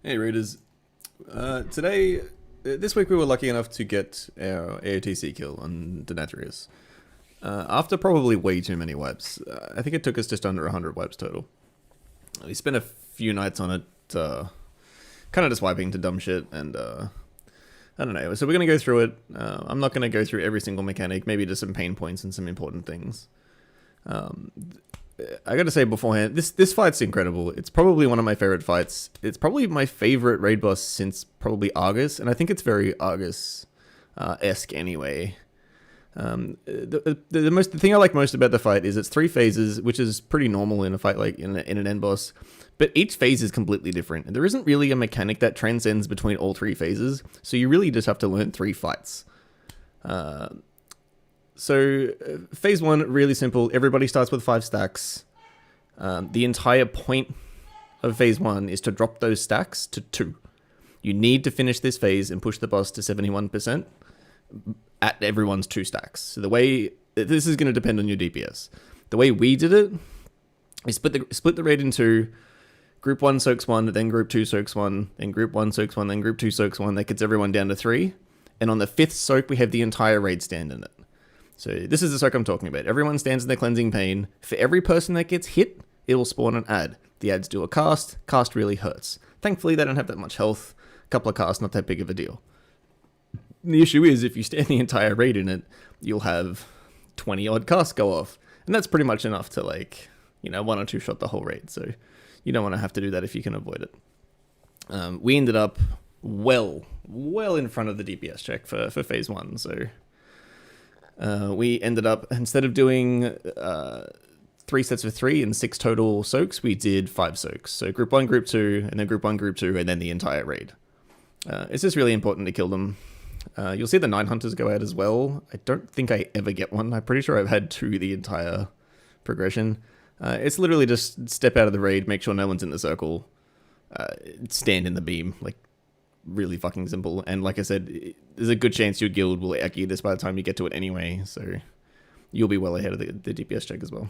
Hey readers, this week we were lucky enough to get our AOTC kill on Denathrius. After probably way too many wipes. I think it took us just under 100 wipes total. We spent a few nights on it, kind of just wiping to dumb shit, and I don't know. So we're going to go through it. I'm not going to go through every single mechanic, maybe just some pain points and some important things. I gotta say beforehand, this fight's incredible. It's probably one of my favorite fights. It's probably my favorite raid boss since probably Argus, and I think it's very Argus-esque anyway. The thing I like most about the fight is it's 3 phases, which is pretty normal in a fight like in an end boss. But each phase is completely different, and there isn't really a mechanic that transcends between all 3 phases. So you really just have to learn 3 fights. Phase 1, really simple. Everybody starts with 5 stacks. The entire point of phase 1 is to drop those stacks to 2. You need to finish this phase and push the boss to 71% at everyone's 2 stacks. So the way, this is going to depend on your DPS. The way we did it is split the raid into group 1 soaks 1, then group 2 soaks 1, then group 1 soaks 1, then group 2 soaks 1. That gets everyone down to 3. And on the 5th soak, we have the entire raid stand in it. So this is the soak I'm talking about. Everyone stands in their cleansing pain. For every person that gets hit, it will spawn an ad. The ads do a cast. Cast really hurts. Thankfully, they don't have that much health. A couple of casts, not that big of a deal. The issue is, if you stand the entire raid in it, you'll have 20 odd casts go off. And that's pretty much enough to, 1 or 2 shot the whole raid. So you don't want to have to do that if you can avoid it. We ended up well in front of the DPS check for phase 1. So we ended up, instead of doing 3 sets of 3 and 6 total soaks, we did 5 soaks. So group 1, group 2, and then group 1, group 2, and then the entire raid. It's just really important to kill them. You'll see the 9 hunters go out as well. I don't think I ever get one. I'm pretty sure I've had 2 the entire progression. It's literally just step out of the raid, make sure no one's in the circle, stand in the beam, really fucking simple. And like I said, there's a good chance your guild will Eki this by the time you get to it anyway, so you'll be well ahead of the DPS check as well.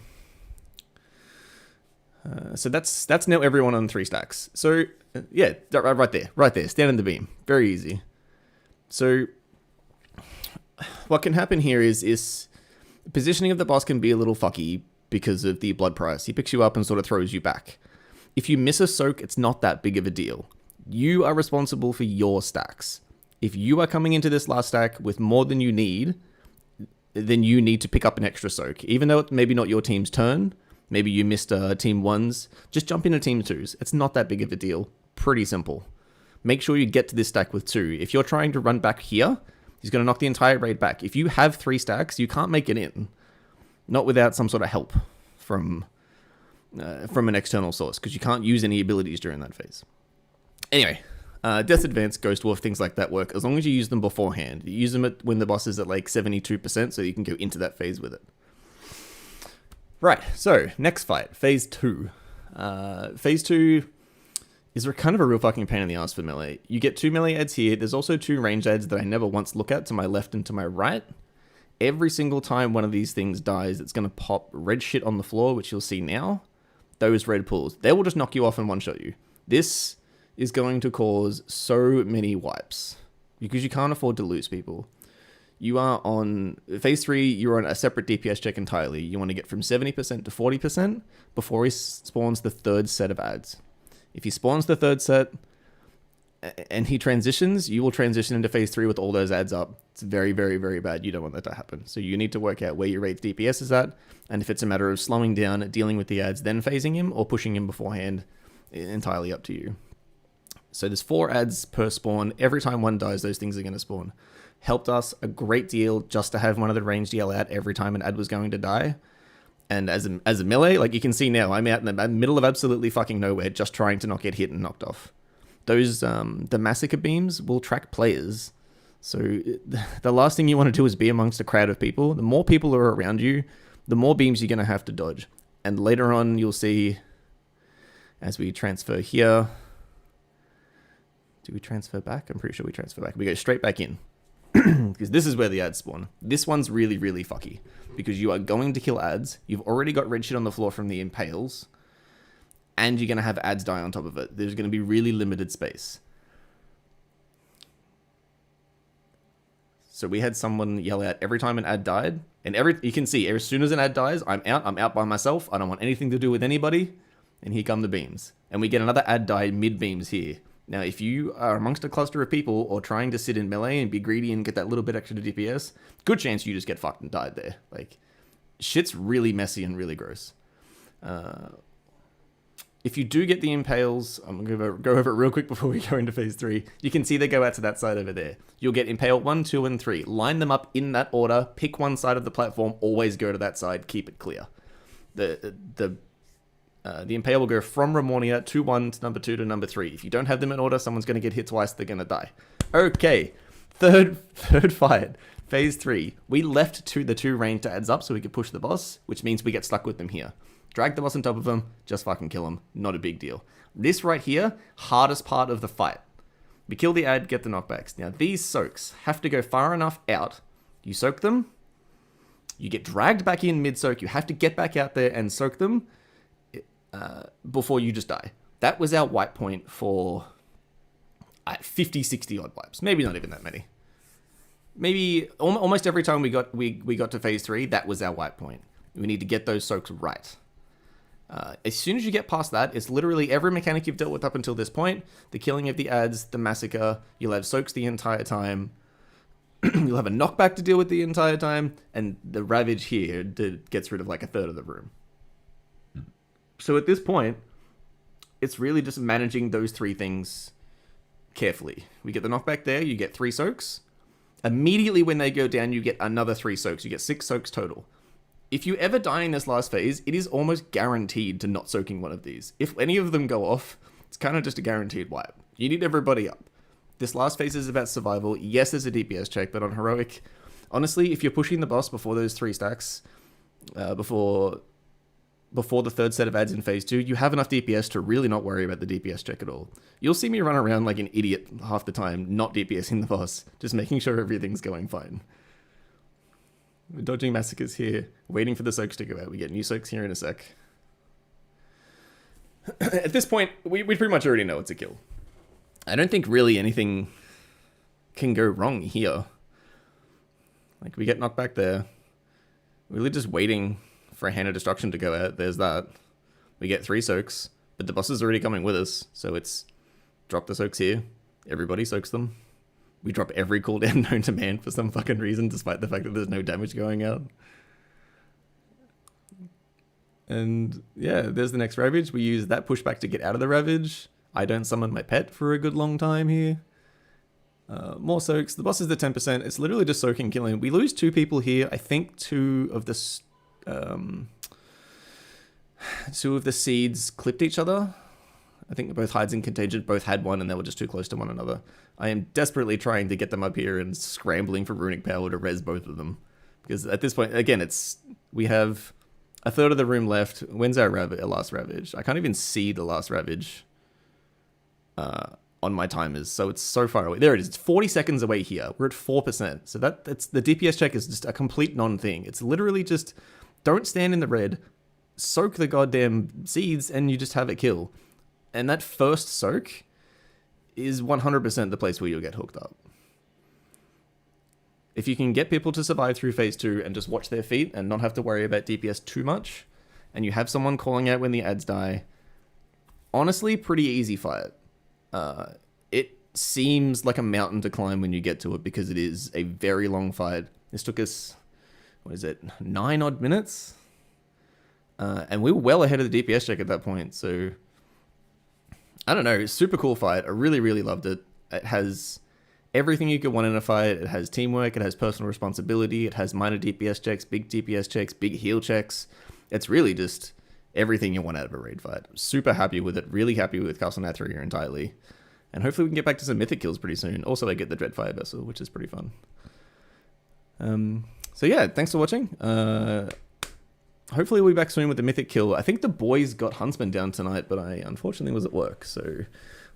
So that's now everyone on 3 stacks. So yeah, right there, stand in the beam, very easy. So what can happen here is positioning of the boss can be a little fucky because of the blood price. He picks you up and sort of throws you back. If you miss a soak, it's not that big of a deal. You are responsible for your stacks. If you are coming into this last stack with more than you need, then you need to pick up an extra soak. Even though it's maybe not your team's turn, maybe you missed team 1's, just jump into team 2's. It's not that big of a deal. Pretty simple. Make sure you get to this stack with 2. If you're trying to run back here, he's going to knock the entire raid back. If you have 3 stacks, you can't make it in. Not without some sort of help from an external source, because you can't use any abilities during that phase. Anyway, Death Advance, Ghost Dwarf, things like that work as long as you use them beforehand. You use them when the boss is at 72%, so you can go into that phase with it. Right, so next fight, phase 2. Phase 2 is kind of a real fucking pain in the ass for melee. You get 2 melee ads here. There's also 2 range ads that I never once look at, to my left and to my right. Every single time one of these things dies, it's going to pop red shit on the floor, which you'll see now. Those red pools, they will just knock you off and one-shot you. This is going to cause so many wipes because you can't afford to lose people. You are on phase 3, you're on a separate DPS check entirely. You want to get from 70% to 40% before he spawns the 3rd set of ads. If he spawns the 3rd set and he transitions, you will transition into phase 3 with all those ads up. It's very, very, very bad. You don't want that to happen. So you need to work out where your raid's DPS is at, and if it's a matter of slowing down, dealing with the ads, then phasing him, or pushing him beforehand, entirely up to you. So there's 4 ads per spawn. Every time one dies, those things are going to spawn. Helped us a great deal just to have one of the ranged yell out every time an ad was going to die. And as a melee, you can see now, I'm out in the middle of absolutely fucking nowhere, just trying to not get hit and knocked off. Those, the massacre beams will track players. So the last thing you want to do is be amongst a crowd of people. The more people are around you, the more beams you're going to have to dodge. And later on, you'll see, as we transfer here, do we transfer back? I'm pretty sure we transfer back. We go straight back in. Because this is where the ads spawn. This one's really, really fucky. Because you are going to kill ads. You've already got red shit on the floor from the impales. and you're going to have ads die on top of it. There's going to be really limited space. So we had someone yell out every time an ad died, and you can see as soon as an ad dies, I'm out by myself. I don't want anything to do with anybody. And here come the beams. And we get another ad die mid beams here. Now, if you are amongst a cluster of people or trying to sit in melee and be greedy and get that little bit extra to DPS, good chance you just get fucked and died there. Like, shit's really messy and really gross. If you do get the impales, I'm going to go over it real quick before we go into phase 3. You can see they go out to that side over there. You'll get impale 1, 2, and 3. Line them up in that order. Pick one side of the platform. Always go to that side. Keep it clear. The impale will go from Ramonia to 1 to number 2 to number 3. If you don't have them in order, someone's going to get hit twice. They're going to die. Okay. Third fight. Phase 3. We left the 2 ranged ads up so we could push the boss, which means we get stuck with them here. Drag the boss on top of him, just fucking kill him. Not a big deal. This right here, hardest part of the fight. We kill the ad, get the knockbacks. Now, these soaks have to go far enough out. You soak them. You get dragged back in mid-soak. You have to get back out there and soak them before you just die. That was our wipe point for 50, 60 odd wipes. Maybe not even that many. Maybe almost every time we got to phase 3, that was our wipe point. We need to get those soaks right. As soon as you get past that, it's literally every mechanic you've dealt with up until this point. The killing of the ads, the massacre, you'll have soaks the entire time. You'll have a knockback to deal with the entire time, and the ravage here gets rid of like a third of the room. So at this point, it's really just managing those 3 things carefully. We get the knockback there, you get 3 soaks. Immediately when they go down, you get another 3 soaks. You get 6 soaks total. If you ever die in this last phase, it is almost guaranteed to not soaking one of these. If any of them go off, it's kind of just a guaranteed wipe. You need everybody up. This last phase is about survival. Yes, there's a DPS check, but on Heroic, honestly, if you're pushing the boss before those 3 stacks, before the 3rd set of ads in phase 2, you have enough DPS to really not worry about the DPS check at all. You'll see me run around like an idiot half the time, not DPSing the boss, just making sure everything's going fine. We're dodging massacres here, waiting for the soaks to go out. We get new soaks here in a sec. At this point, we pretty much already know it's a kill. I don't think really anything can go wrong here. Like, we get knocked back there. We're really just waiting for a Hand of Destruction to go out. There's that. We get 3 soaks, but the boss is already coming with us, so it's drop the soaks here. Everybody soaks them. We drop every cooldown known to man for some fucking reason, despite the fact that there's no damage going out. And yeah, there's the next Ravage. We use that pushback to get out of the Ravage. I don't summon my pet for a good long time here. More soaks. The boss is the 10%. It's literally just soaking, killing. We lose 2 people here. I think 2 of the seeds clipped each other. I think both Hides and Contagion both had one, and they were just too close to one another. I am desperately trying to get them up here and scrambling for runic power to res both of them. Because at this point, again, we have a third of the room left. When's our last Ravage? I can't even see the last Ravage on my timers, so it's so far away. There it is. It's 40 seconds away here. We're at 4%. So that's the DPS check is just a complete non-thing. It's literally just don't stand in the red, soak the goddamn seeds, and you just have it kill. And that first soak is 100% the place where you'll get hooked up. If you can get people to survive through phase 2 and just watch their feet and not have to worry about DPS too much, and you have someone calling out when the ads die, honestly, pretty easy fight. It seems like a mountain to climb when you get to it because it is a very long fight. This took us, 9 odd minutes? And we were well ahead of the DPS check at that point, so I don't know, super cool fight. I really, really loved it. It has everything you could want in a fight. It has teamwork, it has personal responsibility, it has minor DPS checks, big DPS checks, big heal checks. It's really just everything you want out of a raid fight. I'm super happy with it, really happy with Castle Nathria entirely. And hopefully we can get back to some mythic kills pretty soon. Also, I get the Dreadfire Vessel, which is pretty fun. So yeah, thanks for watching. Hopefully we'll be back soon with the mythic kill. I think the boys got Huntsman down tonight, but I unfortunately was at work, so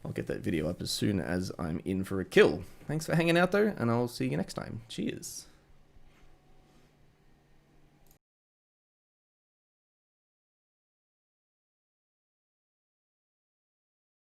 I'll get that video up as soon as I'm in for a kill. Thanks for hanging out though, and I'll see you next time. Cheers.